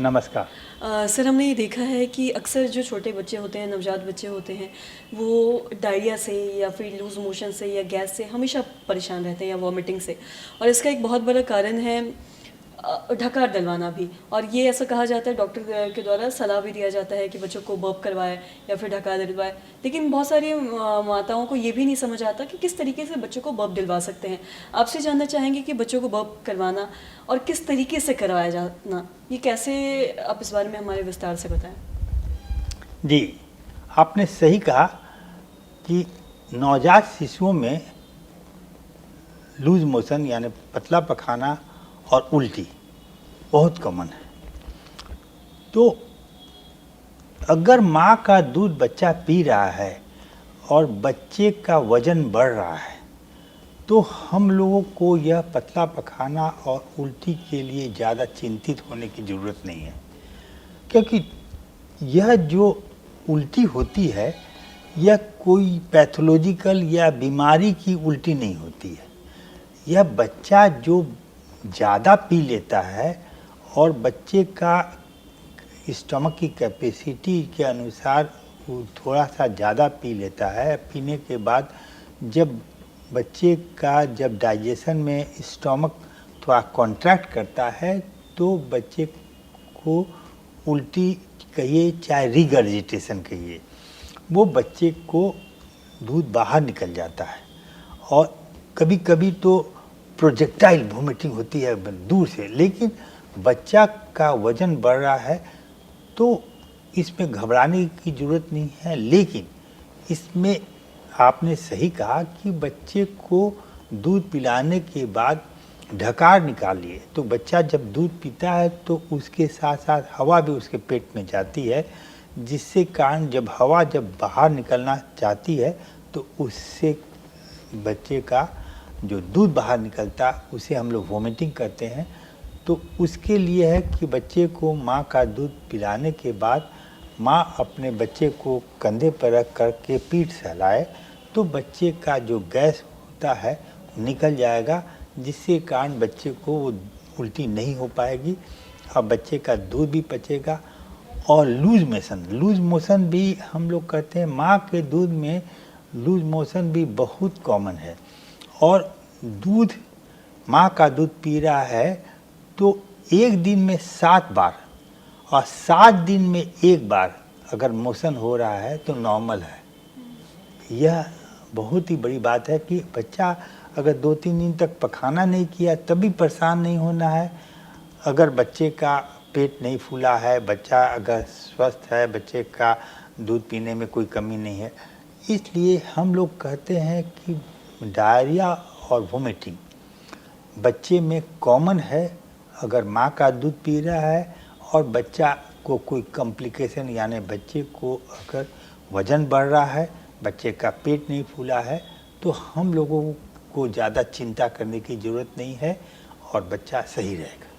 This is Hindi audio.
नमस्कार। सर, हमने ये देखा है कि अक्सर जो छोटे बच्चे होते हैं, नवजात बच्चे होते हैं, वो डायरिया से या फिर लूज़ मोशन से या गैस से हमेशा परेशान रहते हैं या वॉमिटिंग से। और इसका एक बहुत बड़ा कारण है ढकार डलवाना भी। और ये ऐसा कहा जाता है, डॉक्टर के द्वारा सलाह भी दिया जाता है कि बच्चों को बर्प करवाए या फिर ढकार दिलवाए। लेकिन बहुत सारी माताओं को ये भी नहीं समझ आता कि किस तरीके से बच्चों को बर्प दिलवा सकते हैं। आपसे जानना चाहेंगे कि बच्चों को बर्प करवाना और किस तरीके से करवाया जाना, ये कैसे, आप इस बारे में हमारे विस्तार से बताएं। जी, आपने सही कहा कि नवजात शिशुओं में लूज मोशन यानी पतला पखाना और उल्टी बहुत कॉमन है। तो अगर माँ का दूध बच्चा पी रहा है और बच्चे का वजन बढ़ रहा है तो हम लोगों को यह पतला पखाना और उल्टी के लिए ज़्यादा चिंतित होने की ज़रूरत नहीं है, क्योंकि यह जो उल्टी होती है यह कोई पैथोलॉजिकल या बीमारी की उल्टी नहीं होती है। यह बच्चा जो ज़्यादा पी लेता है और बच्चे का स्टमक की कैपेसिटी के अनुसार वो थोड़ा सा ज़्यादा पी लेता है। पीने के बाद जब बच्चे का डाइजेशन में स्टमक थोड़ा कॉन्ट्रैक्ट करता है तो बच्चे को उल्टी कहिए चाहे रिगर्जिटेशन कहिए, वो बच्चे को दूध बाहर निकल जाता है। और कभी कभी तो प्रोजेक्टाइल वोमिटिंग होती है दूर से। लेकिन बच्चा का वजन बढ़ रहा है तो इसमें घबराने की ज़रूरत नहीं है। लेकिन इसमें आपने सही कहा कि बच्चे को दूध पिलाने के बाद ढकार निकालिए। तो बच्चा जब दूध पीता है तो उसके साथ साथ हवा भी उसके पेट में जाती है, जिससे कारण जब हवा बाहर निकलना चाहती है तो उससे बच्चे का जो दूध बाहर निकलता उसे हम लोग वोमिटिंग करते हैं। तो उसके लिए है कि बच्चे को माँ का दूध पिलाने के बाद माँ अपने बच्चे को कंधे पर रख करके पीठ सहलाए तो बच्चे का जो गैस होता है निकल जाएगा, जिससे कारण बच्चे को वो उल्टी नहीं हो पाएगी और बच्चे का दूध भी पचेगा। और लूज मोशन भी हम लोग कहते हैं, माँ के दूध में लूज मोशन भी बहुत कॉमन है। और माँ का दूध पी रहा है तो एक दिन में 7 बार और 7 दिन में 1 बार अगर मोशन हो रहा है तो नॉर्मल है। यह बहुत ही बड़ी बात है कि बच्चा अगर 2-3 दिन तक पखाना नहीं किया तभी परेशान नहीं होना है। अगर बच्चे का पेट नहीं फूला है, बच्चा अगर स्वस्थ है, बच्चे का दूध पीने में कोई कमी नहीं है, इसलिए हम लोग कहते हैं कि डायरिया और वोमिटिंग बच्चे में कॉमन है अगर माँ का दूध पी रहा है और बच्चा को कोई कॉम्प्लिकेशन यानी बच्चे को अगर वज़न बढ़ रहा है, बच्चे का पेट नहीं फूला है, तो हम लोगों को ज़्यादा चिंता करने की ज़रूरत नहीं है और बच्चा सही रहेगा।